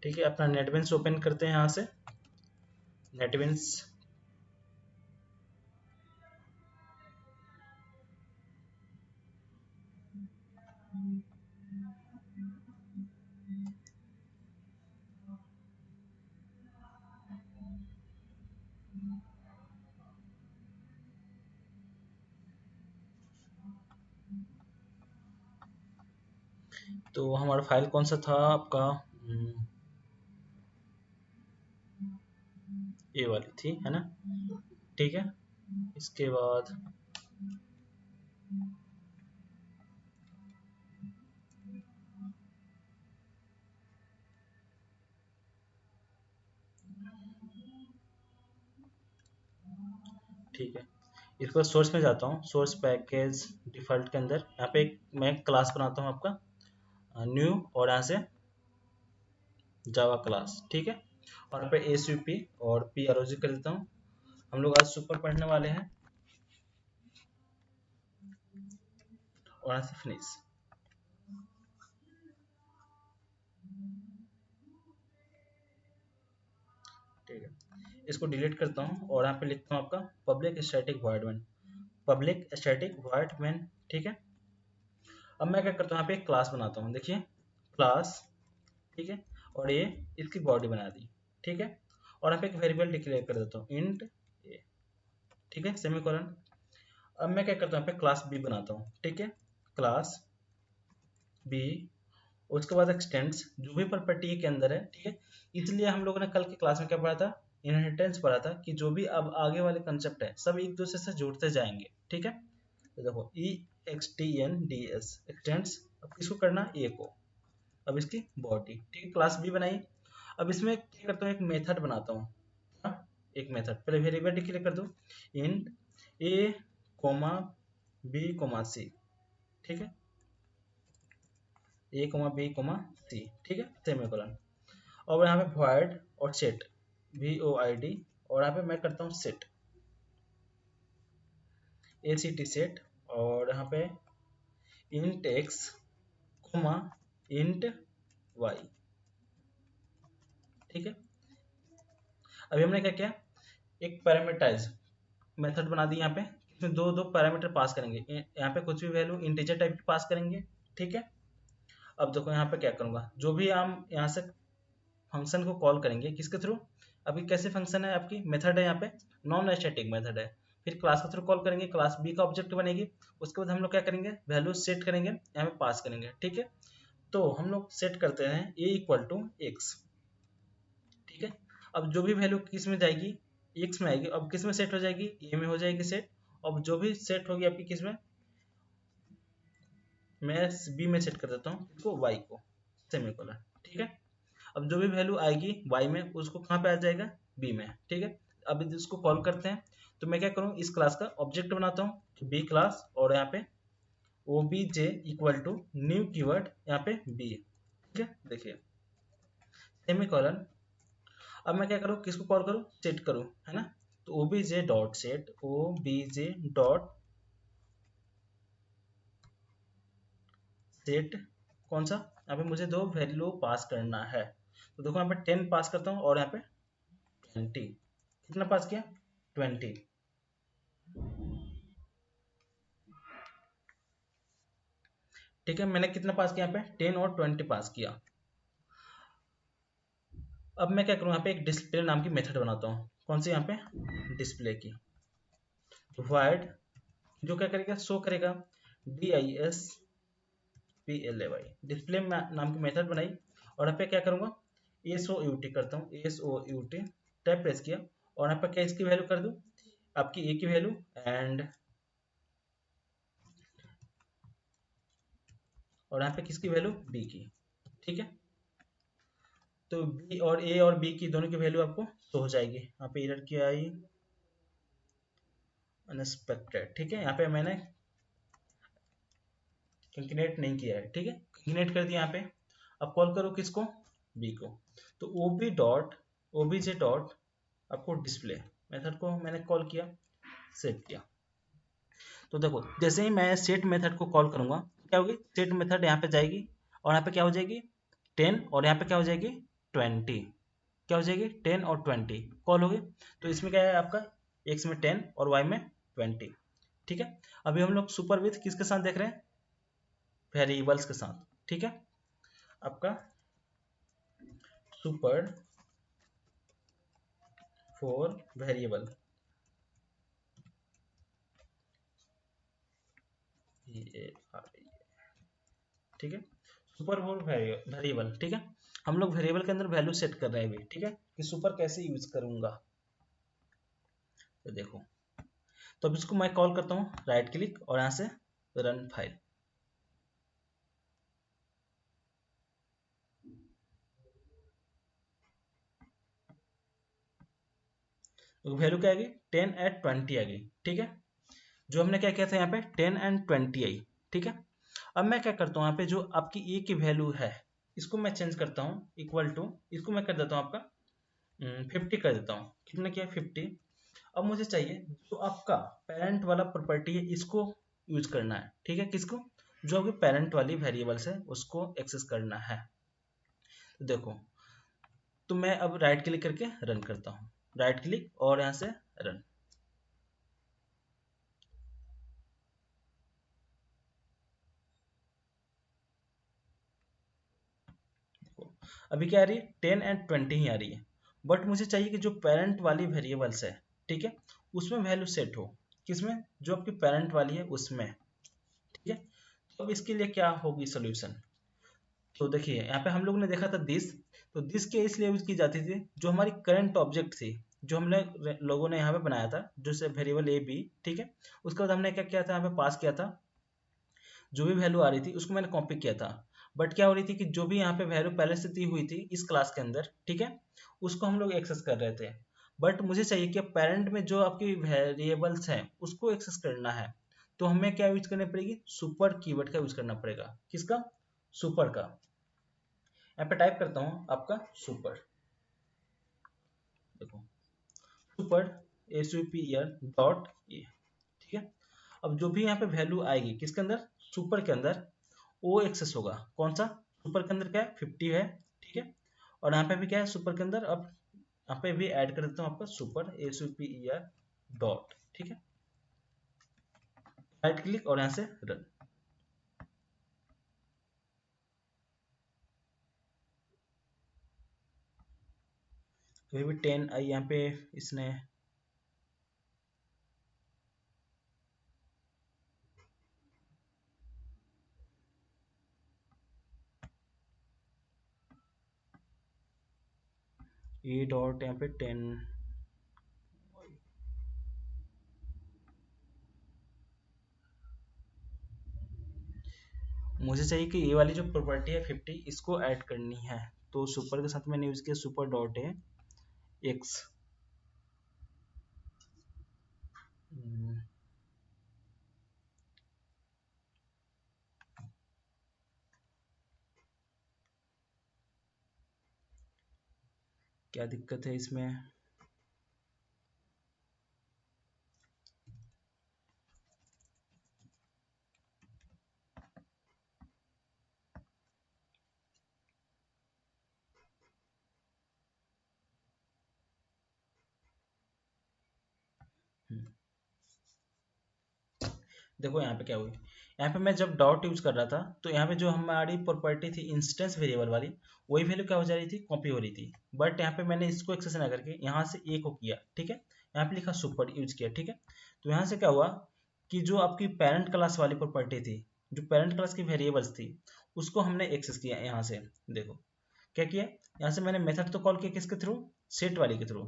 ठीक है, अपना नेटबिंस ओपन करते हैं यहाँ से। नेटबिंस तो हमारा फाइल कौन सा था आपका, ये वाली थी, है ना। ठीक है, इसके बाद ठीक है, इसके बाद सोर्स में जाता हूँ। सोर्स पैकेज डिफ़ॉल्ट के अंदर यहाँ पे मैं क्लास बनाता हूँ आपका न्यू, और यहाँ से जावा क्लास। ठीक है, और यहाँ पे ASVP और PROG कर देता हूँ। हम लोग आज सुपर पढ़ने वाले हैं, और यहाँ से फिनिश। ठीक है, इसको डिलीट करता हूँ और यहाँ पे लिखता हूँ आपका public static void main, public static void main. ठीक है, अब मैं क्या करता हूँ, यहाँ पे एक क्लास बनाता हूँ। देखिए क्लास, ठीक है, और ये इसकी बॉडी बना दी। ठीक है, और यहाँ पे एक वेरिएबल डिक्लेयर कर देता हूँ इंट ए। ठीक है, सेमीकोलन। अब मैं क्या करता हूँ, यहाँ पे क्लास बी बनाता हूँ। ठीक है, क्लास बी, उसके बाद एक्सटेंड्स जो भी प्रॉपर्टी के अंदर है। ठीक है, इसलिए हम लोगों ने कल की क्लास में क्या पढ़ा था, इनहेरिटेंस पढ़ा था, कि जो भी अब आगे वाले कंसेप्ट है सब एक दूसरे से जुड़ते जाएंगे। ठीक है, तो देखो EXTENDS एक्सटेंड्स, अब किसको करना, ए को, अब इसकी बॉडी। ठीक है, क्लास बी बनाई। अब इसमें क्या करता हूँ, एक मेथड बनाता हूँ। हाँ, एक मेथड, पहले वेरिएबल डिक्लेयर कर दो इंट ए कोमा बी कोमा सी। ठीक है, ए कोमा बी कोमा सी। ठीक है, सेमीकोलन। और यहाँ पे void और set, VOID, और यहाँ पे मैं करता हूँ set, ACT set, और यहाँ पे int x comma int y। ठीक है, अभी हमने क्या किया, एक पैरामीटराइज मेथड बना दी यहाँ पे, इसमें दो दो पैरामीटर पास करेंगे। यहाँ पे कुछ भी वैल्यू इंटीजर टाइप की पास करेंगे। ठीक है, अब देखो यहाँ पे क्या करूँगा, जो भी हम यहाँ से फंक्शन को कॉल करेंगे किसके थ्रू, अभी कैसे फंक्शन है, आपकी मेथड है यहाँ पे, नॉन स्टैटिक मेथड है। फिर क्लास के थ्रू कॉल करेंगे, क्लास बी का ऑब्जेक्ट बनेगी। उसके बाद हम लोग क्या करेंगे, वैल्यू सेट करेंगे, यहाँ पे पास करेंगे। ठीक है, तो हम लोग सेट करते हैं a इक्वल टू एक्स। ठीक है, अब जो भी वैल्यू किस में जाएगी, एक्स में आएगी। अब किस में सेट हो जाएगी, ए में हो जाएगी सेट। अब जो भी सेट होगी आपकी किस में, मैं बी में सेट कर देता हूँ इसको, वाई को, सेमीकोलन। ठीक है, अब जो भी वैल्यू आएगी वाई में, उसको कहाँ पे आ जाएगा, बी में। ठीक है, अब इसको कॉल करते हैं। तो मैं क्या करूँ, इस क्लास का ऑब्जेक्ट बनाता हूँ बी क्लास, और यहाँ पे obj equal to new keyword यहाँ पे बी। ठीक है, देखिए सेमीकोलन। अब मैं क्या करूँ, किसको कॉल करूँ, सेट करूँ, है ना। तो obj dot set, obj dot set, कौन सा, यहाँ पे मुझे दो वैल्यू पास करना है। तो देखो यहाँ पे 10 पास करता हूँ, और यहाँ पे 20, कितना पास किया, 20। ठीक है, मैंने कितना पास किया, यहाँ पे 10 और 20 पास किया। अब मैं क्या करूँ, यहाँ पे एक डिस्प्ले नाम की मेथड बनाता हूँ। कौन सी, यहाँ पे डिस्प्ले की। तो void जो क्या करेगा, शो करेगा DISPLAY, डिस्प्ले नाम की मेथड बनाई। और यहाँ पे क्या करूँगा, SOUT करता हूँ, SOUT टैब प्रेस किया, और यहाँ पे क्या इसकी वैल्यू कर दूँ, आपकी ए की वैल्यू, एंड और यहाँ पे किसकी वैल्यू, बी की। ठीक है, तो बी और ए और बी की दोनों की वैल्यू आपको शो हो जाएगी। यहाँ पे एरर की आई, अनएक्सपेक्टेड। ठीक है, यहाँ पे मैंने कंकेनेट नहीं किया है। ठीक है, कंकेनेट कर दिया यहाँ पे। अब कॉल करो किसको, बी को। तो obj डॉट आपको डिस्प्ले मेथड को मैंने कॉल किया, सेट किया। तो देखो जैसे ही मैं सेट मेथड को कॉल करूंगा, क्या होगी, सेट मेथड यहाँ पे जाएगी, और यहाँ पे क्या हो जाएगी 10, और यहाँ पे क्या हो जाएगी 20, क्या हो जाएगी 10 और 20 कॉल हो गई। तो इसमें क्या है आपका x में 10 और y में 20। ठीक है, अभी हम लोग सुपर विथ किसके साथ देख रहे हैं, वेरिएबल्स के साथ। ठीक है, आपका सुपर फॉर वेरिएबल, ठीक है, सुपर फॉर वेरिएबल। ठीक है, हम लोग वेरिएबल के अंदर वैल्यू सेट कर रहे हैं अभी। ठीक है, कि सुपर कैसे यूज करूंगा, तो देखो, तो अब इसको मैं कॉल करता हूँ राइट क्लिक और यहाँ से रन फाइल। वैल्यू क्या आ गई 10 एट 20 आ गई। ठीक है, जो हमने क्या किया था यहाँ पे 10 एंड 20 आई। ठीक है, अब मैं क्या करता हूँ यहाँ पे जो आपकी ए की वैल्यू है इसको मैं चेंज करता हूँ इक्वल टू, इसको मैं कर देता हूँ आपका 50 कर देता हूँ। कितना किया 50। अब मुझे चाहिए जो आपका पेरेंट वाला प्रॉपर्टी है इसको यूज करना है। ठीक है, किसको, जो आपके पेरेंट वाली वेरिएबल्स है उसको एक्सेस करना है। तो देखो, तो मैं अब राइट क्लिक करके रन करता हूँ, राइट क्लिक और यहाँ से रन। अभी क्या आ रही है 10 एंड 20 ही आ रही है, बट मुझे चाहिए कि जो पेरेंट वाली वेरिएबल्स है, ठीक है, उसमें वैल्यू सेट हो। किसमें, जो आपकी पेरेंट वाली है उसमें। ठीक है, तो अब इसके लिए क्या होगी सोल्यूशन, तो देखिए यहाँ पे हम लोग ने देखा था दिस, तो दिस के इसलिए यूज की जाती थी जो हमारी करंट ऑब्जेक्ट थी, जो हमने लोगों ने यहाँ पे बनाया था जो वेरिएबल ए बी। ठीक है, उसके बाद हमने क्या किया था, यहाँ पे पास किया था जो भी वैल्यू आ रही थी उसको मैंने कॉपी किया था। बट क्या हो रही थी कि जो भी यहाँ पे वैल्यू पहले से दी हुई थी इस क्लास के अंदर, ठीक है, उसको हम लोग एक्सेस कर रहे थे। बट मुझे चाहिए कि पेरेंट में जो आपकी वेरिएबल्स हैं उसको एक्सेस करना है, तो हमें क्या यूज करनी पड़ेगी, सुपर कीवर्ड का यूज करना पड़ेगा। किसका, सुपर का। यहाँ पे टाइप करता हूँ आपका सुपर, देखो सुपर SUPER डॉट ए। ठीक है, अब जो भी यहाँ पे वैल्यू आएगी किसके अंदर, सुपर के अंदर, वो एक्सेस होगा। कौन सा, सुपर के अंदर क्या है 50 है। ठीक है, और यहाँ पे भी क्या है सुपर के अंदर, अब यहाँ पे भी ऐड कर देता हूँ आपका सुपर SUPER डॉट। ठीक है, राइट क्लिक और यहाँ से रन। अभी भी 10 आई यहाँ पे इसने, ए डॉट यहाँ पे 10। मुझे चाहिए कि ये वाली जो प्रॉपर्टी है 50 इसको ऐड करनी है, तो सुपर के साथ मैंने यूज किया सुपर डॉट है एक्स। क्या दिक्कत है इसमें, देखो यहाँ पे क्या हुई, यहाँ पे मैं जब डॉट यूज कर रहा था तो यहाँ पे जो हमारी प्रॉपर्टी थी इंस्टेंस वेरिएबल वाली, वही वैल्यू क्या हो जा रही थी, कॉपी हो रही थी। बट यहाँ पे मैंने इसको एक्सेस ना करके यहाँ से ए को किया। ठीक है, यहाँ पे लिखा सुपर यूज किया। ठीक है, तो यहाँ से क्या हुआ कि जो आपकी पेरेंट क्लास वाली प्रॉपर्टी थी, जो पेरेंट क्लास की वेरिएबल्स थी, उसको हमने एक्सेस किया यहाँ से। देखो क्या किया, यहाँ से मैंने मेथड तो कॉल किया किसके थ्रू, सेट वाली के थ्रू।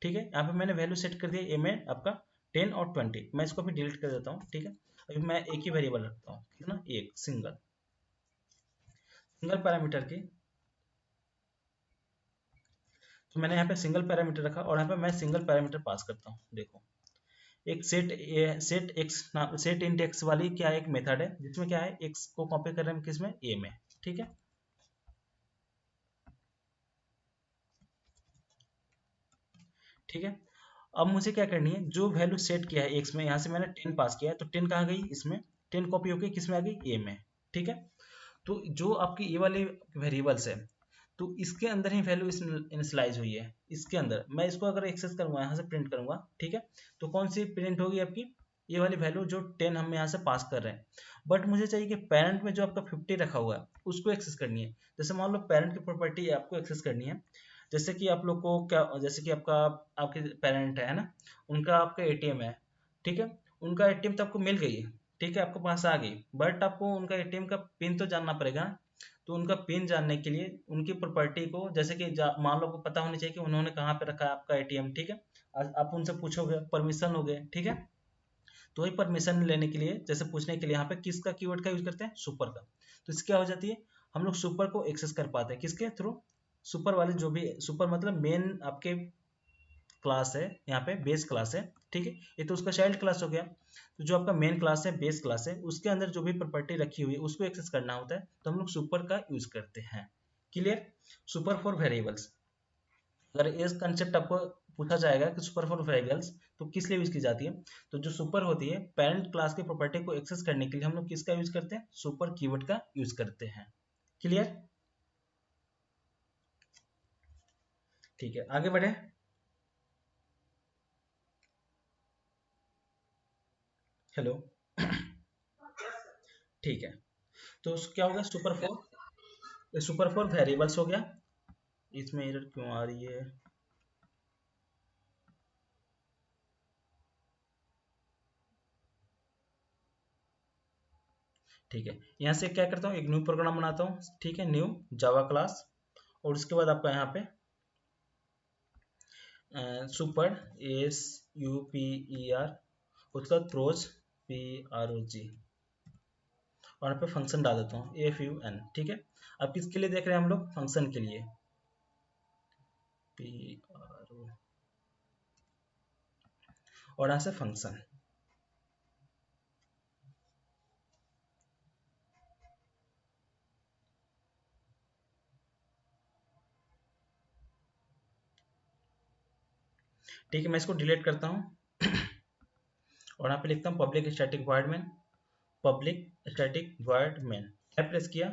ठीक है, यहाँ पे मैंने वैल्यू सेट कर दिया ए में आपका 10 और 20। मैं इसको भी डिलीट कर देता हूँ। ठीक है, अभी मैं एक ही वेरिएबल रखता हूँ, कितना, एक सिंगल, सिंगल पैरामीटर की। तो मैंने यहाँ पे सिंगल पैरामीटर रखा और यहाँ पे मैं सिंगल पैरामीटर पास करता हूँ। देखो एक set x set int x वाली क्या एक मेथड है जिसमें क्या है एक्स को कॉपी कर रहे हैं किसमें, ए में। ठीक है, ठीक है, अब मुझे क्या करनी है, जो वैल्यू सेट किया है एक्स में, यहाँ से मैंने 10 पास किया है तो 10 कहाँ गई, इसमें 10 कॉपी होकर किसमें आ गई, ए में। ठीक है, तो जो आपकी ये वाले वेरिएबल्स है, तो इसके अंदर ही वैल्यू इनिशियलाइज हुई है, इसके अंदर मैं इसको अगर एक्सेस करूंगा, यहाँ से प्रिंट करूंगा, ठीक है, तो कौन सी प्रिंट होगी आपकी, ये वाली वैल्यू जो 10 हम यहाँ से पास कर रहे हैं। बट मुझे चाहिए कि पेरेंट में जो आपका 50 रखा हुआ है उसको एक्सेस करनी है। जैसे मान लो पेरेंट की प्रॉपर्टी आपको एक्सेस करनी है, जैसे कि आप लोग को क्या, जैसे कि आपका आपके पेरेंट है ना, उनका आपका एटीएम है, ठीक है, उनका एटीएम तो आपको मिल गई है, ठीक है, आपके पास आ गई, बट आपको उनका एटीएम का पिन तो जानना पड़ेगा। तो उनका पिन जानने के लिए उनकी प्रॉपर्टी को, जैसे कि मान लो आपको पता होनी चाहिए कि उन्होंने कहाँ पे रखा है आपका एटीएम, ठीक है, आप उनसे पूछोगे, परमिशन लोगे, ठीक है, तो वही परमिशन लेने के लिए, जैसे पूछने के लिए यहाँ पे किसका कीवर्ड का यूज करते हैं, सुपर का। तो इससे क्या हो जाती है, हम लोग सुपर को एक्सेस कर पाते हैं किसके थ्रू, सुपर वाले जो भी, सुपर मतलब मेन आपके क्लास है, यहाँ पे बेस क्लास है, ठीक है, ये तो उसका चाइल्ड क्लास हो गया। तो जो आपका मेन क्लास है, बेस क्लास है, उसके अंदर जो भी प्रॉपर्टी रखी हुई है उसको एक्सेस करना होता है, तो हम लोग सुपर का यूज करते हैं। Clear, super for variables. अगर इस कंसेप्ट आपको पूछा जाएगा कि सुपर फॉर वेरिएबल्स तो किस लिए यूज की जाती है, तो जो सुपर होती है पेरेंट क्लास की प्रॉपर्टी को एक्सेस करने के लिए हम लोग किसका यूज करते हैं, सुपर कीवर्ड का यूज करते हैं। क्लियर, ठीक है, आगे बढ़े। हेलो, ठीक है, तो क्या होगा, सुपर फॉर वेरिएबल्स हो गया। इसमें एरर क्यों आ रही है, ठीक है, यहाँ से क्या करता हूँ, एक न्यू प्रोग्राम बनाता हूँ, ठीक है, न्यू जावा क्लास, और उसके बाद आपका यहाँ पे super S U P E R, उसका प्रोज पी आर ओ जी, और यहाँ पे फंक्शन डाल देता हूँ एफ यू एन, ठीक है। अब किसके लिए देख रहे हैं हम लोग, फंक्शन के लिए, पी आर ओ, और यहाँ से फंक्शन, ठीक है, मैं इसको डिलीट करता हूँ और यहाँ पे लिखता हूँ public static void main, public static void main, tab press किया,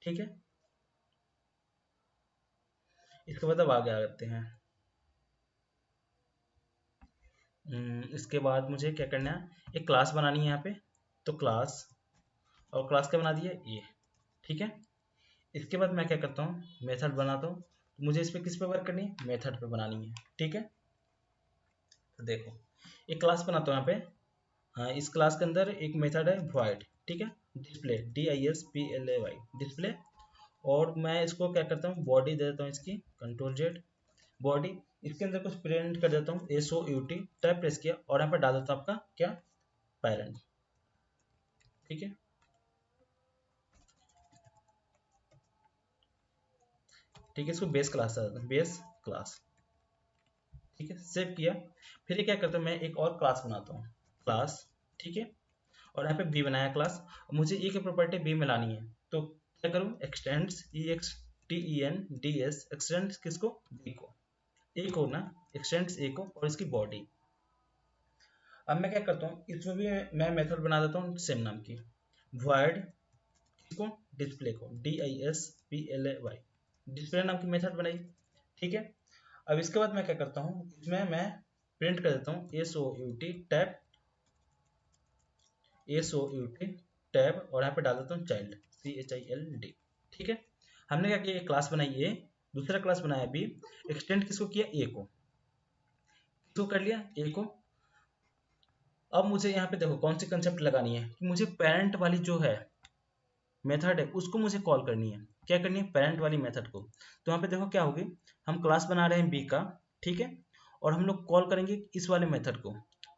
ठीक है। इसके बाद अब आगे आते हैं। इसके बाद मुझे क्या करना है, एक क्लास बनानी है यहाँ पे, तो क्लास, और क्लास क्या बना दिया ये, ठीक है। इसके बाद मैं क्या करता हूँ, मेथड बनाता हूँ, तो मुझे इस पर किस पे वर्क करनी है, मेथड पे बनानी है, ठीक है। तो देखो, एक क्लास बनाता हूँ यहाँ पे, हाँ, इस क्लास के अंदर एक मेथड है void, ठीक है, display, D I S P L A Y, display, और मैं इसको क्या करता हूँ, बॉडी दे देता हूँ इसकी, कंट्रोल जेड, बॉडी, इसके अंदर कुछ प्रिंट कर देता हूँ, S O U T, tab press किया, और यहाँ पर डाल देता हूँ आपका क्या, पेरेंट, ठीक है, ठीक है, इसको बेस क्लास डाल देता हूँ, बेस क्लास, ठीक है, सेव किया। फिर ये क्या करता हूँ, मैं एक और क्लास बनाता हूँ, क्लास, ठीक है, और यहाँ पे बी बनाया क्लास, मुझे ए की प्रॉपर्टी बी में लानी है, तो क्या करूँ, extends, E X T E N D S, extends किसको, बी को, ए को ना, एक्सटेंड्स ए को, और इसकी बॉडी। अब मैं क्या करता हूँ, इसमें भी मैं मेथड बना देता हूँ सेम नाम की, void किसको, डिस्प्ले को, D I S P L A Y, display नाम की मेथड बनाई, ठीक है। अब इसके बाद मैं क्या करता हूँ, इसमें मैं प्रिंट कर देता हूँ S O U T tab, S O U T tab, और यहाँ पे डाल देता हूँ child, C H I L D, ठीक है। हमने क्या किया, क्लास बनाई ए, दूसरा क्लास बनाया बी, एक्सटेंड किसको किया, ए को, किसको कर लिया, ए को। अब मुझे यहाँ पे देखो कौन सी कंसेप्ट लगानी है, कि मुझे पेरेंट वाली जो है मेथड है उसको मुझे कॉल करनी है, क्या करनी है, पेरेंट वाली मेथड को। तो यहाँ पे देखो क्या होगी, हम क्लास बना रहे हैं बी का, ठीक है, और हम लोग कॉल करेंगे इस वाले मेथड को,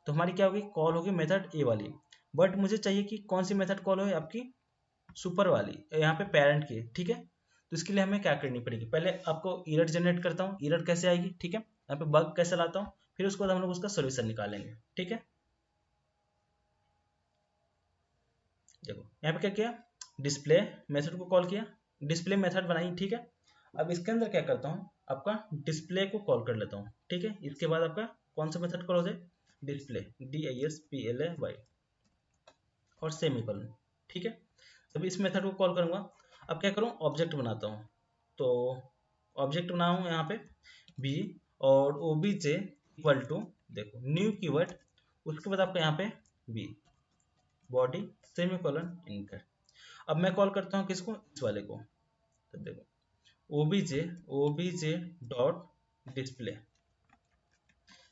तो हमारी क्या होगी, कॉल होगी मेथड ए वाली, बट मुझे चाहिए कि कौन सी मेथड कॉल हो, आपकी सुपर वाली, यहाँ पे पेरेंट की, ठीक है। तो इसके लिए हमें क्या करनी पड़ेगी, पहले आपको इरर जनरेट करता हूँ, इरर कैसे आएगी, ठीक है, यहाँ पे बग कैसे लाता हूँ, फिर उसके बाद हम लोग उसका सोल्यूशन निकालेंगे, ठीक है। देखो यहाँ पे क्या किया, डिस्प्ले मेथड को कॉल किया, डिस्प्ले मेथड बनाई, ठीक है। अब इसके अंदर क्या करता हूँ, आपका डिस्प्ले को कॉल कर लेता हूँ, ठीक है। इसके बाद आपका कौन सा मेथड कॉल हो जाए, display, D I S P L A Y, और सेमीकोलन, ठीक है। तब इस मेथड को कॉल करूंगा। अब क्या करूँ, ऑब्जेक्ट बनाता हूँ, तो ऑब्जेक्ट बनाऊँ यहाँ पे बी, और obj इक्वल टू, देखो न्यू कीवर्ड, उसके बाद आपका यहाँ पे बी बॉडी सेमीकोलन इंटर। अब मैं कॉल करता हूँ किसको, इस वाले को, तो देखो obj डॉट डिस्प्ले,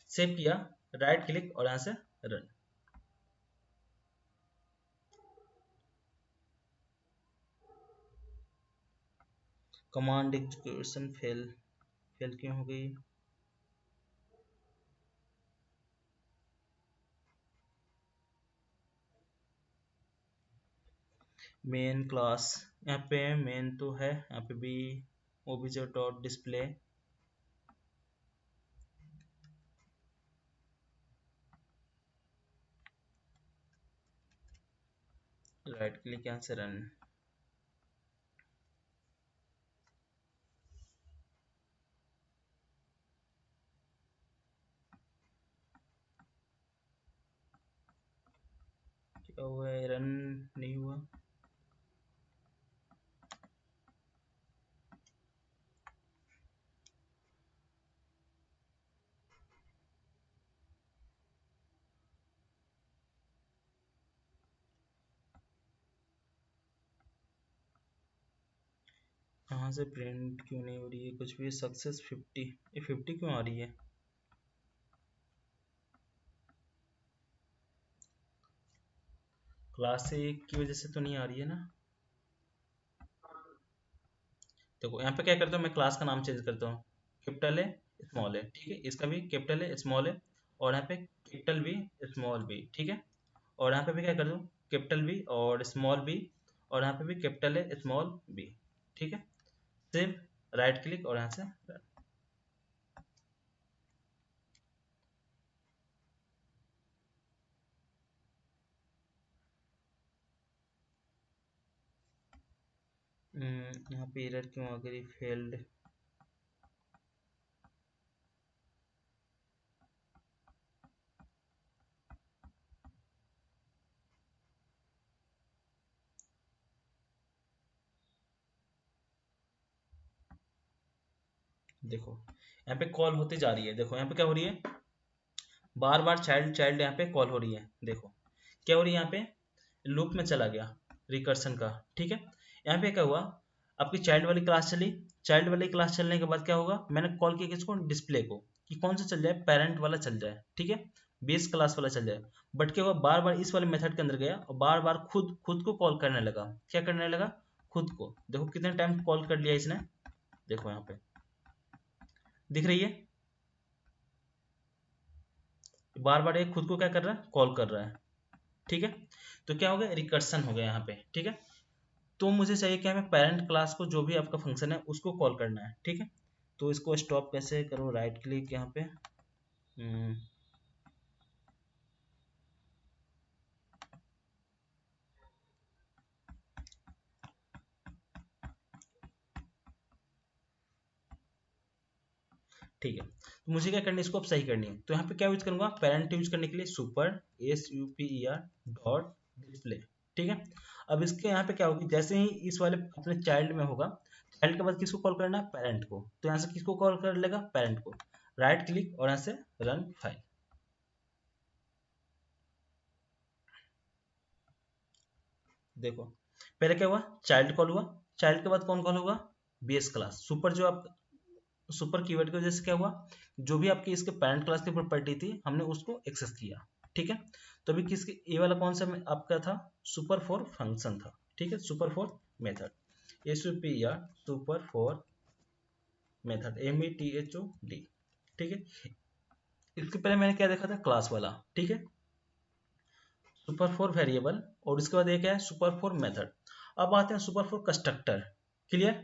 सेव किया, राइट क्लिक और यहाँ से रन। कमांड एग्जीक्यूशन फेल क्यों हो गई? मेन क्लास, यहाँ पे मेन तो है, यहाँ पे भी obj dot display, right click, यहाँ से रन। क्या हुआ है, रन नहीं हुआ? कहाँ से प्रिंट क्यों नहीं हो रही है कुछ भी? सक्सेस 50, ये 50 क्यों आ रही है? क्लास से की वजह से तो नहीं आ रही है ना? देखो यहाँ पे क्या करता हूँ मैं, क्लास का नाम चेंज करता हूँ, कैपिटल है स्मॉल है, ठीक है, इसका भी कैपिटल है स्मॉल है, और यहाँ पे कैपिटल बी स्मॉल बी, ठीक है, और यहाँ पे भी क्या कर दूँ, कैपिटल बी और स्मॉल बी, और यहाँ पे भी कैपिटल है स्मॉल बी, ठीक है, सेव, राइट क्लिक और यहाँ से run। यहाँ पे एरर क्यों आ गई, फेल्ड? देखो यहाँ पे कॉल होती जा रही है, देखो यहाँ पे क्या हो रही है, बार बार चाइल्ड चाइल्ड यहाँ पे कॉल हो रही है, देखो क्या हो रही है, यहाँ पे लूप में चला गया रिकर्सन का, ठीक है, यहाँ पे क्या हुआ, आपकी चाइल्ड वाली क्लास चली, चाइल्ड वाली क्लास चलने के बाद क्या होगा, मैंने कॉल किया किसको, डिस्प्ले को, कि कौन सा चल जाए, पेरेंट वाला चल जाए, ठीक है, बेस क्लास वाला चल जाए, बट क्या हुआ, बार बार इस वाले मेथड के अंदर गया और बार बार खुद खुद को कॉल करने लगा, क्या करने लगा, खुद को, देखो कितने टाइम कॉल कर लिया इसने, देखो यहाँ पे दिख रही है, बार बार ये खुद को क्या कर रहा है, कॉल कर रहा है, ठीक है, तो क्या हो गया, रिकर्सन हो गया यहाँ पे, ठीक है, तो मुझे चाहिए क्या, मैं पेरेंट क्लास को जो भी आपका फंक्शन है उसको कॉल करना है, ठीक है, तो इसको स्टॉप कैसे करूँ, राइट क्लिक यहाँ पे, ठीक है, तो मुझे क्या करनी है, इसको अब सही करनी है, तो यहाँ पे क्या यूज करूंगा, पेरेंट यूज करने के लिए सुपर super डॉट डिस्प्ले, ठीक है, अब इसके यहाँ पे क्या होगी, जैसे ही इस वाले अपने चाइल्ड में होगा, चाइल्ड के बाद किसको कॉल करना है, पेरेंट को, तो यहाँ से किसको कॉल कर लेगा, पेरेंट को, राइट क्लिक और यहाँ से रन फाइल। देखो पहले क्या हुआ, चाइल्ड कॉल हुआ, चाइल्ड के बाद कौन कॉल होगा, बेस क्लास, सुपर जो आप, सुपर कीवर्ड की वजह से क्या हुआ, जो भी आपकी इसके पेरेंट क्लास की प्रॉपर्टी थी हमने उसको एक्सेस किया, ठीक है, तो अभी किसके, ये वाला कौन सा आपका था, सुपर फॉर फंक्शन था, ठीक है, super for method, super for method METHOD, ठीक है, इसके पहले मैंने क्या देखा था, क्लास वाला, ठीक है, सुपर फॉर वेरिएबल, और इसके बाद ये क्या है, सुपर फॉर मेथड। अब आते हैं सुपर फॉर कंस्ट्रक्टर, क्लियर,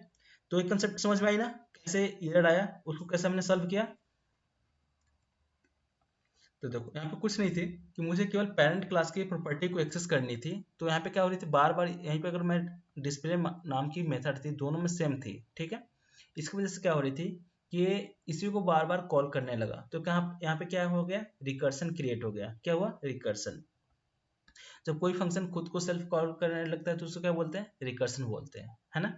तो एक कंसेप्ट समझ में आई ना, कैसे एरर आया, उसको कैसे हमने सॉल्व किया, तो देखो यहाँ पे कुछ नहीं थी, कि मुझे केवल पेरेंट क्लास की प्रॉपर्टी को एक्सेस करनी थी, तो यहाँ पे क्या हो रही थी, बार बार यहीं पे अगर मैं डिस्प्ले नाम की मेथड थी, दोनों में सेम थी, ठीक है, इसकी वजह से क्या हो रही थी, कि ये इसी को बार बार कॉल करने लगा, तो क्या यहाँ पे क्या हो गया, रिकर्सन क्रिएट हो गया, क्या हुआ, रिकर्सन, जब कोई फंक्शन खुद को सेल्फ कॉल करने लगता है तो उसको क्या बोलते हैं, रिकर्सन बोलते हैं, है ना,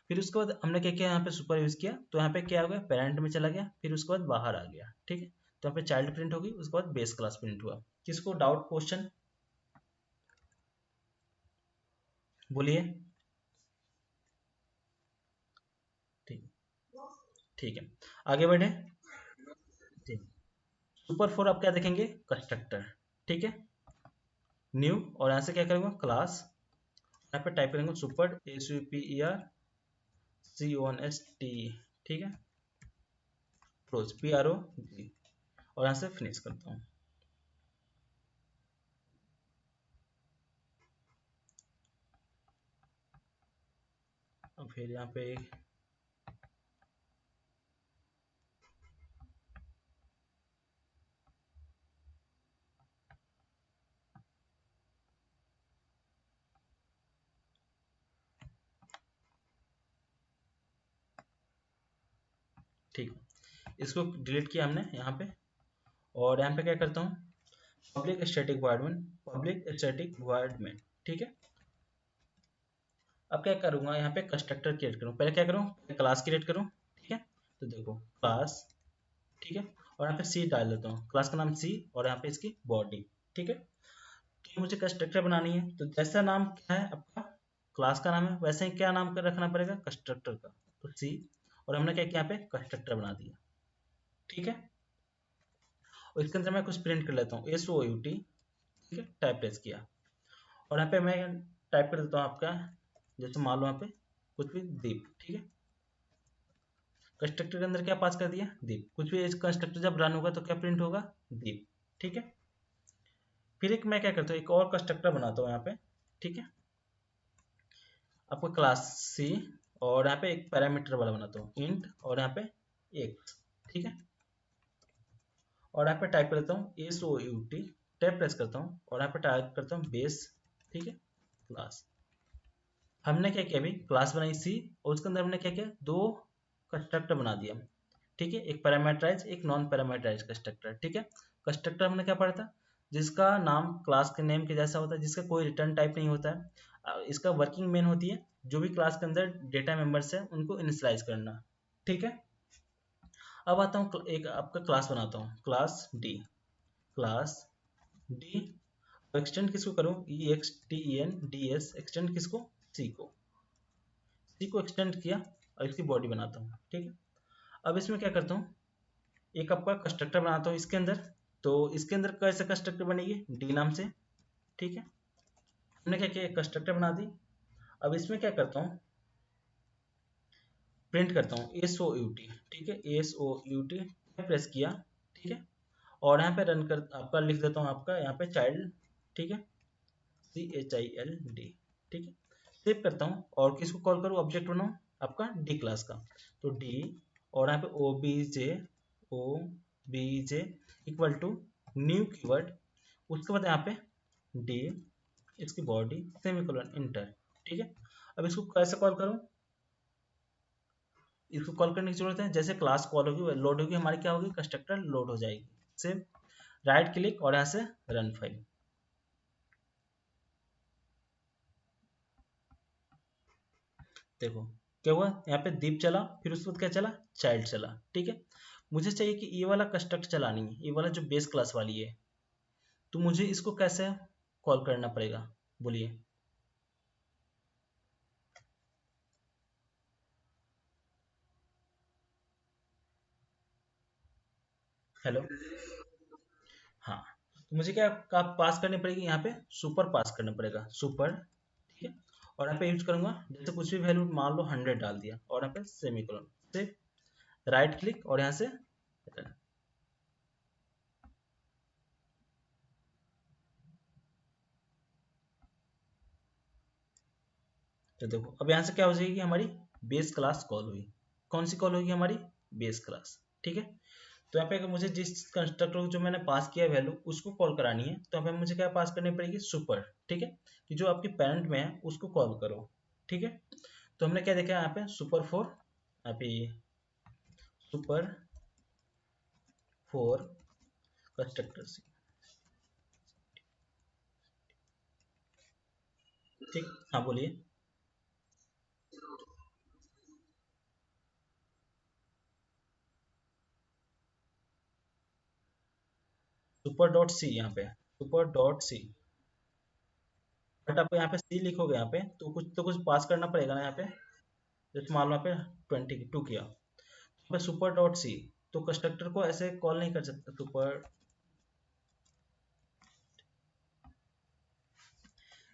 फिर उसके बाद हमने क्या किया, यहाँ पे सुपर यूज किया, तो यहाँ पे क्या हो गया, पेरेंट में चला गया, फिर उसके बाद बाहर आ गया। ठीक है, तो यहाँ पे चाइल्ड प्रिंट होगी, उसके बाद बेस क्लास प्रिंट हुआ। किसको डाउट क्वेश्चन बोलिए। ठीक, ठीक है, आगे बढ़े। ठीक, सुपर फोर आप क्या देखेंगे, कंस्ट्रक्टर। ठीक है, न्यू, और यहाँ से क्या करूँगा, क्लास, यहाँ पे टाइप करेंगे सुपर, SUPERCONST। ठीक है, प्रोज, PROG, और यहाँ से फिनिश करता हूँ। और फिर यहाँ पे ठीक, इसको डिलीट किया हमने यहाँ पे, और यहाँ पे क्या करता हूँ, public static void main, public static void main. ठीक है, अब क्या करूँगा, यहाँ पे कंस्ट्रक्टर क्रिएट करूँ, पहले क्या करूँ, क्लास क्रिएट करूँ। ठीक है, तो देखो क्लास, ठीक है, और यहाँ पे सी डाल देता हूँ, क्लास का नाम सी, और यहाँ पे इसकी बॉडी। ठीक है, तो मुझे कंस्ट्रक्टर बनानी है, तो जैसा नाम क्या है आपका, क्लास का नाम है, वैसे ही क्या नाम कर रखना पड़ेगा, कंस्ट्रक्टर का, तो सी, और हमने क्या किया, यहाँ पे कंस्ट्रक्टर बना दिया। ठीक है, और इसके अंदर मैं कुछ प्रिंट कर लेता हूँ, SOUT। ठीक है, टाइप प्रेस किया, और यहाँ पे मैं टाइप कर देता हूँ आपका, जैसे मान लो यहाँ पे कुछ भी दीप। ठीक है, कंस्ट्रक्टर के अंदर क्या पास कर दिया, दीप, कुछ भी कंस्ट्रक्टर जब रन होगा तो क्या प्रिंट होगा, दीप। ठीक है, फिर एक मैं क्या करता हूँ, एक और कंस्ट्रक्टर बनाता हूँ यहाँ पे। ठीक है, आपको क्लास सी, और यहाँ पे एक पैरामीटर वाला बनाता हूँ, इंट, और यहाँ पे एक। ठीक है, और यहाँ पे टाइप करता हूँ SOUT, टैब प्रेस करता हूँ, और यहाँ पे टाइप करता हूँ बेस। ठीक है, क्लास, हमने क्या किया, अभी क्लास बनाई सी, और उसके अंदर हमने क्या किया, दो कंस्ट्रक्टर बना दिया। ठीक है, एक पैरामीटराइज, एक नॉन पैरामीटराइज कंस्ट्रक्टर। ठीक है, कंस्ट्रक्टर हमने क्या पढ़ा था, जिसका नाम क्लास के नेम के जैसा होता है, जिसका कोई रिटर्न टाइप नहीं होता है, इसका वर्किंग मेन होती है, जो भी क्लास के अंदर डेटा मेंबर्स है उनको इनिशियलाइज करना। ठीक है, अब आता हूँ एक आपका क्लास बनाता हूँ, class D, class D, extend किसको करूँ, EXTENDS, एक्सटेंड किसको, सी को, सी को एक्सटेंड किया, और इसकी बॉडी बनाता हूँ। ठीक है, अब इसमें क्या करता हूँ, एक आपका कंस्ट्रक्टर बनाता हूँ इसके अंदर, तो इसके अंदर कैसे कंस्ट्रक्टर बनेगी, डी नाम से। ठीक है, हमने क्या किया, कंस्ट्रक्टर बना दी। अब इसमें क्या करता हूँ, प्रिंट करता हूँ SOUT। ठीक है, SOUT प्रेस किया। ठीक है, और यहाँ पे रन कर आपका लिख देता हूँ, आपका यहाँ पे चाइल्ड। ठीक है, CHILD। ठीक है, सेव करता हूँ, और किसको कॉल करूँ, ऑब्जेक्ट बनाऊँ आपका डी क्लास का, तो डी, और यहाँ पे OBJ equal to new keyword, उसके बाद यहाँ पे डी, इसकी बॉडी, सेमीकोलन, इंटर। ठीक है, अब इसको कैसे कॉल करूँ, इसको कॉल करने की जरूरत है, जैसे क्लास कॉल होगी, लोड होगी, हमारी क्या होगी, कंस्ट्रक्टर लोड हो जाएगी। सेव, राइट क्लिक, और यहाँ से रन फाइल। देखो क्या हुआ, यहाँ पे दीप चला, फिर उसके बाद क्या चला, चाइल्ड चला। ठीक है, मुझे चाहिए कि ये वाला कंस्ट्रक्ट चलानी है, ये वाला जो बेस क्लास वाली है, तो मुझे इसको कैसे कॉल करना पड़ेगा, बोलिए। हेलो, हाँ, तो मुझे क्या पास करनी पड़ेगी, यहाँ पे सुपर पास करना पड़ेगा, सुपर। ठीक है, और यहाँ पे यूज करूंगा, जैसे कुछ भी वैल्यू मान लो 100 डाल दिया, और यहाँ पे सेमीकोलन, से राइट क्लिक, और यहाँ से run। तो देखो अब यहाँ से क्या हो जाएगी, हमारी बेस क्लास कॉल हुई। कौन सी कॉल होगी, हमारी बेस क्लास। ठीक है, तो यहाँ पे अगर मुझे जिस कंस्ट्रक्टर को जो मैंने पास किया वैल्यू उसको कॉल करानी है, तो यहाँ पे मुझे क्या पास करनी पड़ेगी, सुपर। ठीक है, कि जो आपकी पेरेंट में है उसको कॉल करो। ठीक है, तो हमने क्या देखा यहाँ पे, सुपर फोर, यहाँ पे सुपर फोर कंस्ट्रक्टर। ठीक, हाँ बोलिए। सुपर डॉट सी यहाँ पे, सुपर डॉट सी, बट आपको यहाँ पे सी लिखोगे यहाँ पे तो कुछ पास करना पड़ेगा ना यहाँ पे। जैसे मान लो यहाँ पे 22 किया, यहाँ पे सुपर डॉट सी, तो कंस्ट्रक्टर को ऐसे कॉल नहीं कर सकते सुपर,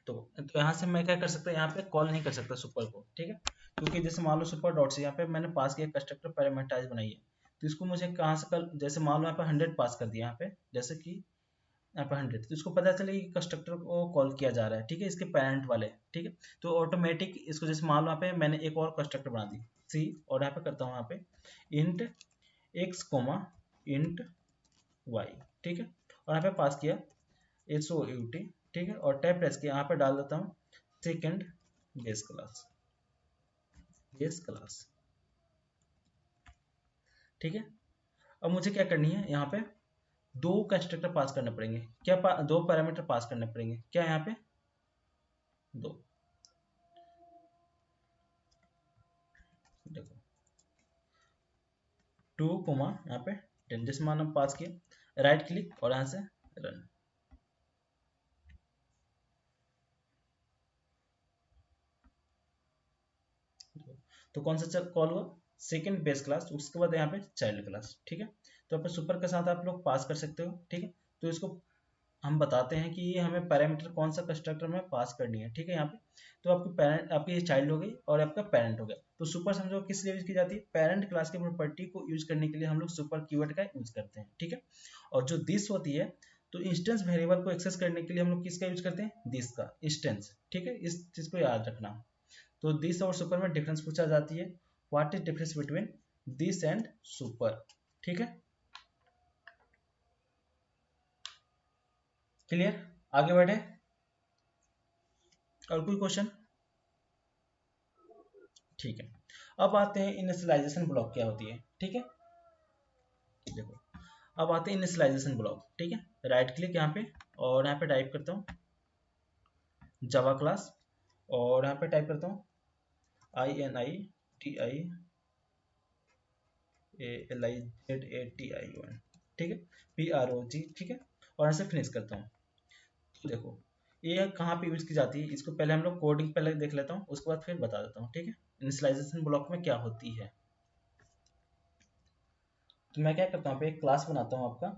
तो यहाँ से मैं क्या कर सकता, यहाँ पे कॉल नहीं कर सकता सुपर को, ठीक है। क्योंकि जैसे मान लो सुपर डॉट सी, यहाँ पे मैंने पास किया कंस्ट्रक्टर पैरामीटराइज बनाई है, तो इसको मुझे कहाँ से कर, जैसे मान लो यहाँ पे 100 पास कर दिया यहाँ पे, जैसे कि यहाँ पे 100, तो इसको पता चले कि कंस्ट्रक्टर को कॉल किया जा रहा है, ठीक है, इसके पेरेंट वाले, ठीक है। तो ऑटोमेटिक इसको जैसे मान लो यहाँ पे मैंने एक और कंस्ट्रक्टर बना दी सी, और यहाँ पे करता हूँ यहाँ पे int x comma int y, ठीक है, और यहाँ पे पास किया एस ओ यू टी, ठीक है, और टैब प्रेस किया, यहाँ पे डाल देता हूँ second base class, base class, ठीक है। अब मुझे क्या करनी है, यहाँ पे दो कंस्ट्रक्टर पास करने पड़ेंगे, क्या दो पैरामीटर पास करने पड़ेंगे, क्या यहाँ पे दो, देखो 2 कोमा यहाँ पे 10, जिस मान हम पास किए, राइट क्लिक और यहाँ से रन, तो कौन सा कॉल हुआ, सेकंड बेस क्लास, उसके बाद यहाँ पे चाइल्ड क्लास, ठीक है। तो अपने सुपर के साथ आप लोग पास कर सकते हो, ठीक है। तो इसको हम बताते हैं कि ये हमें पैरामीटर कौन सा कंस्ट्रक्टर में पास करनी है, ठीक है। यहाँ पे तो आपकी पेरेंट, आपकी ये चाइल्ड हो गई और आपका पेरेंट हो गया। तो सुपर समझो किस लिए यूज की जाती है, पेरेंट क्लास की प्रॉपर्टी को यूज करने के लिए हम लोग सुपर कीवर्ड का यूज करते हैं, ठीक है। और जो दिस होती है, तो इंस्टेंस वेरिएबल को एक्सेस करने के लिए हम लोग किसका यूज करते हैं, दिस का, इंस्टेंस, ठीक है। इस चीज को याद रखना। तो दिस और सुपर में डिफरेंस पूछा जाती है, what is difference between this and super, ठीक है। क्लियर, आगे बढ़े, और कोई क्वेश्चन, ठीक है। अब आते हैं इनिशियलाइजेशन ब्लॉक क्या होती है, ठीक है। देखो अब आते हैं इनिशियलाइजेशन ब्लॉक, ठीक है। राइट क्लिक यहाँ पे, और यहाँ पे टाइप करता हूँ जावा क्लास, और यहाँ पे टाइप करता हूँ INITIALIZATION, ठीक है, PROG, ठीक है, और यहाँ से फिनिश करता हूँ। तो देखो ये कहाँ पे यूज की जाती है, इसको पहले हम लोग कोडिंग पहले देख लेता हूँ, उसके बाद फिर बता देता हूँ, ठीक है, इनिशियलाइजेशन ब्लॉक में क्या होती है। तो मैं क्या करता हूँ, पे एक क्लास बनाता हूँ आपका,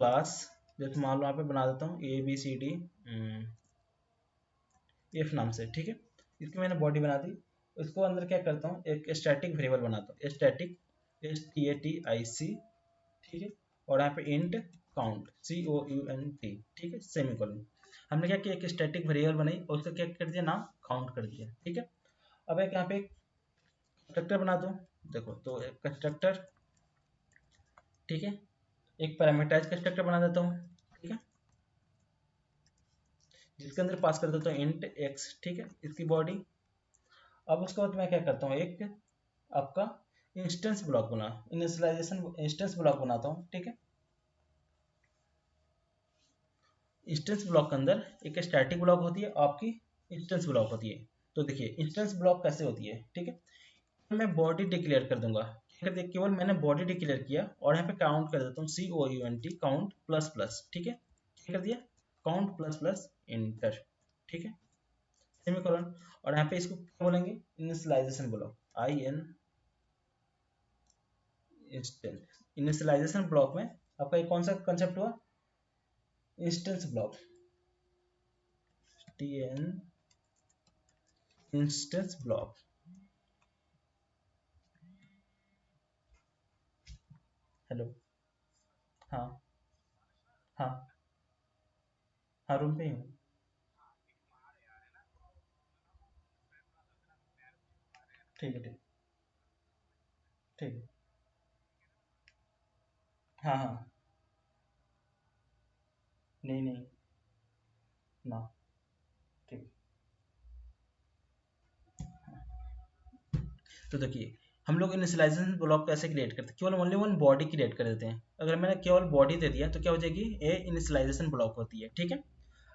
क्लास जैसे मान लो यहाँ पे बना देता हूँ ABCD एफ नाम से, ठीक है। इसकी मैंने बॉडी बना दी, उसको अंदर क्या करता हूँ, एक स्टैटिक वेरिएबल बनाता हूँ, स्टैटिक STATIC, ठीक है, और यहाँ पे इंट काउंट COUNT, ठीक है, सेमीकोलन। हमने क्या किया, एक स्टैटिक वेरिएबल बनाई और उसका क्या कर दिया, नाम काउंट कर दिया, ठीक है। अब एक यहाँ पे कंस्ट्रक्टर बना दो, देखो तो एक कंस्ट्रक्टर, ठीक है, एक पैरामीटराइज कंस्ट्रक्टर बना देता हूँ, ठीक है, जिसके अंदर पास कर देता हूँ इंट एक्स, ठीक है, इसकी बॉडी। अब उसके बाद मैं क्या करता हूँ, एक आपका इंस्टेंस ब्लॉक बना, इनिशियलाइजेशन इंस्टेंस ब्लॉक बनाता हूँ, ठीक है। इंस्टेंस ब्लॉक के अंदर एक स्टैटिक ब्लॉक होती है, आपकी इंस्टेंस ब्लॉक होती है। तो देखिए इंस्टेंस ब्लॉक कैसे होती है, ठीक है, मैं बॉडी डिक्लेयर कर दूंगा, ठीक है, केवल मैंने बॉडी डिक्लेयर किया और यहाँ पे काउंट कर देता हूँ COUNT, काउंट प्लस प्लस, ठीक है, क्या कर दिया, काउंट प्लस प्लस इंटर, ठीक है, सेमीकोलन। और यहाँ पे इसको क्या बोलेंगे, initialization block, IN instance. Initialization block में आपका ये कौन सा कंसेप्ट हुआ, instance block, TN instance block. Hello, हाँ हाँ हाँ, रूम पे ही हूँ, ठीक है, ठीक, ठीक है, हाँ हाँ, नहीं नहीं, ना, ठीक। तो देखिए हम लोग इनिशियलाइजेशन ब्लॉक कैसे क्रिएट करते हैं, केवल ओनली वन बॉडी क्रिएट कर देते हैं। अगर मैंने केवल बॉडी दे दिया तो क्या हो जाएगी, ये इनिशियलाइजेशन ब्लॉक होती है, ठीक है।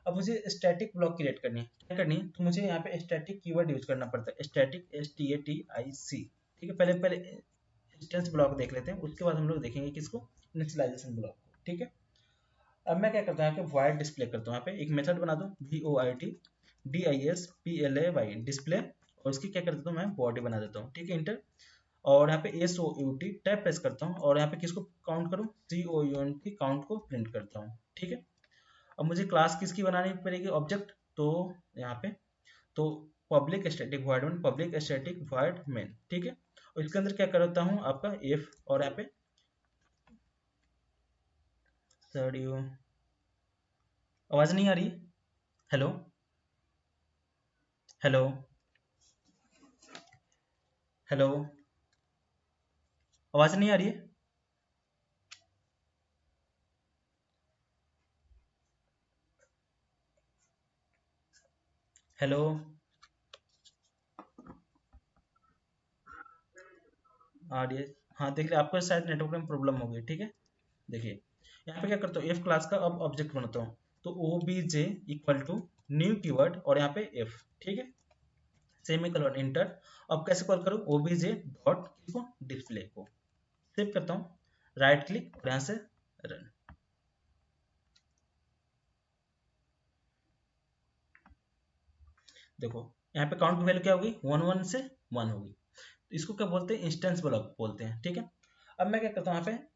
अब मुझे स्टैटिक ब्लॉक क्रिएट करनी है, क्या करनी है, तो मुझे यहाँ पे स्टैटिक कीवर्ड यूज करना पड़ता है, स्टैटिक STATIC, ठीक है। पहले पहले इंस्टेंस ब्लॉक देख लेते हैं, उसके बाद हम लोग देखेंगे किसको, इनिशियलाइजेशन ब्लॉक को। ठीक है, अब मैं क्या करता हूँ यहाँ पे void डिस्प्ले करता हूँ, यहाँ पे एक मेथड बना दूँ void display डिस्प्ले, और उसकी क्या कर देता हूँ मैं बॉडी बना देता हूँ। ठीक है, इंटर, और यहाँ पे SOUT टैब प्रेस करता हूँ और यहाँ पे किसको काउंट करूँ, COUNT काउंट को प्रिंट करता हूँ। ठीक है, अब मुझे क्लास किसकी बनानी पड़ेगी, ऑब्जेक्ट, तो यहाँ पे तो public static void main, public static void main. ठीक है, और इसके अंदर क्या करता हूँ आपका इफ, और यहाँ पे सॉरी आवाज नहीं आ रही, हेलो हेलो हेलो, आवाज नहीं आ रही है, हेलो, आ रही है, हाँ देख लिया, आपको शायद नेटवर्क में प्रॉब्लम हो गई। ठीक है, देखिए यहाँ पे क्या करता हूँ, एफ क्लास का अब ऑब्जेक्ट बनाता हूँ, तो O B J equal to new keyword और यहाँ पे एफ। ठीक है, सेमी कलर इंटर, अब कैसे कॉल करूँ, ओ बी जे डॉट किसको, डिस्प्ले को। सेव करता हूँ, राइट क्लिक और यहाँ से रन। देखो यहाँ पे काउंट की वैल्यू क्या होगी, 1 1 से 1 होगी, इसको क्या बोलते हैं, इंस्टेंस ब्लॉक बोलते हैं। ठीक है, अब मैं क्या करता हूँ यहाँ पे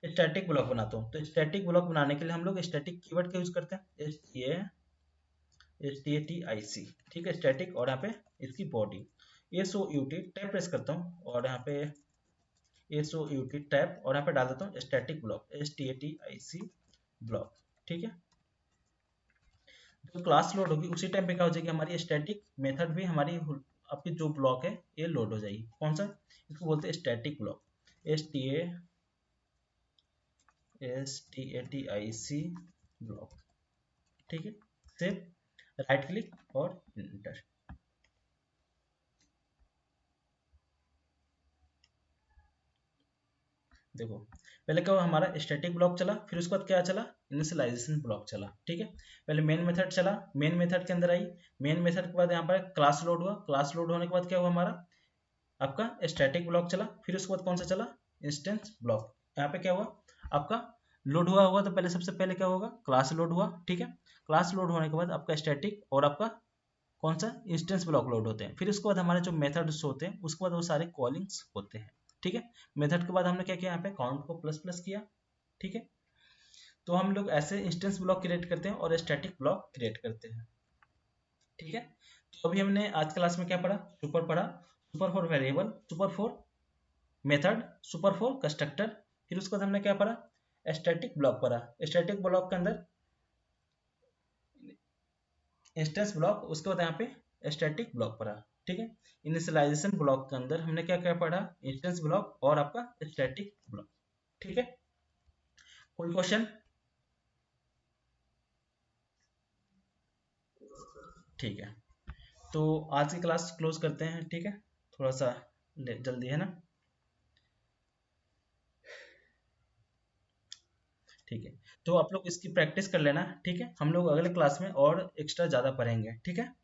स्टैटिक ब्लॉक बनाता हूँ, तो स्टैटिक ब्लॉक बनाने के लिए हम लोग स्टैटिक कीवर्ड का यूज करते हैं, STATIC। ठीक है, स्टैटिक, और यहाँ पे इसकी बॉडी SOUT टैब प्रेस करता हूँ और यहाँ पे SOUT टैब, और यहाँ पे डाल देता हूँ स्टैटिक ब्लॉक STATIC ब्लॉक। ठीक है, जो क्लास लोड होगी उसी टाइम पे क्या हो जाएगी, हमारी स्टैटिक मेथड भी हमारी आपकी जो ब्लॉक है ये लोड हो जाएगी। कौन सा, इसको बोलते हैं स्टैटिक ब्लॉक, STATIC ब्लॉक। ठीक है, सेव, राइट क्लिक और इंटर। देखो पहले क्या हुआ, हमारा स्टैटिक ब्लॉक चला, फिर उसके बाद क्या चला, इनिशियलाइजेशन ब्लॉक चला। ठीक है, पहले मेन मेथड चला, मेन मेथड के अंदर आई, मेन मेथड के बाद यहाँ पर क्लास लोड हुआ, क्लास लोड होने के बाद क्या हुआ, हमारा आपका स्टैटिक ब्लॉक चला, फिर उसके बाद कौन सा चला, इंस्टेंस ब्लॉक। यहाँ पे क्या हुआ आपका, लोड हुआ होगा तो पहले सबसे पहले क्या होगा, क्लास लोड हुआ। ठीक है, क्लास लोड होने के बाद आपका स्टैटिक और आपका कौन सा, इंस्टेंस ब्लॉक लोड होते हैं, फिर उसके बाद हमारे जो मेथड्स होते हैं उसके बाद वो सारे कॉलिंग्स होते हैं। ठीक है, मेथड के बाद हमने क्या किया, यहाँ पे काउंट को प्लस प्लस किया। ठीक है, तो हम लोग ऐसे इंस्टेंस ब्लॉक क्रिएट करते हैं और स्टैटिक ब्लॉक क्रिएट करते हैं। ठीक है, तो अभी हमने आज क्लास में क्या पढ़ा, सुपर पढ़ा, super for variable, super for method, super for constructor, फिर उसके बाद हमने क्या पढ़ा, स्टैटिक ब्लॉक पढ़ा, स्टैटिक ब्लॉक के अंदर इंस्टेंस ब्लॉक, उसके बाद यहाँ पे स्टैटिक ब्लॉक पढ़ा। ठीक है, इनिशियलाइजेशन ब्लॉक के अंदर हमने क्या क्या पढ़ा, इंस्टेंस ब्लॉक और आपका स्टैटिक ब्लॉक। ठीक है, कोई क्वेश्चन, ठीक है, तो आज की क्लास क्लोज करते हैं। ठीक है, थोड़ा सा जल्दी है ना, ठीक है, तो आप लोग इसकी प्रैक्टिस कर लेना। ठीक है, हम लोग अगले क्लास में और एक्स्ट्रा ज़्यादा पढ़ेंगे। ठीक है।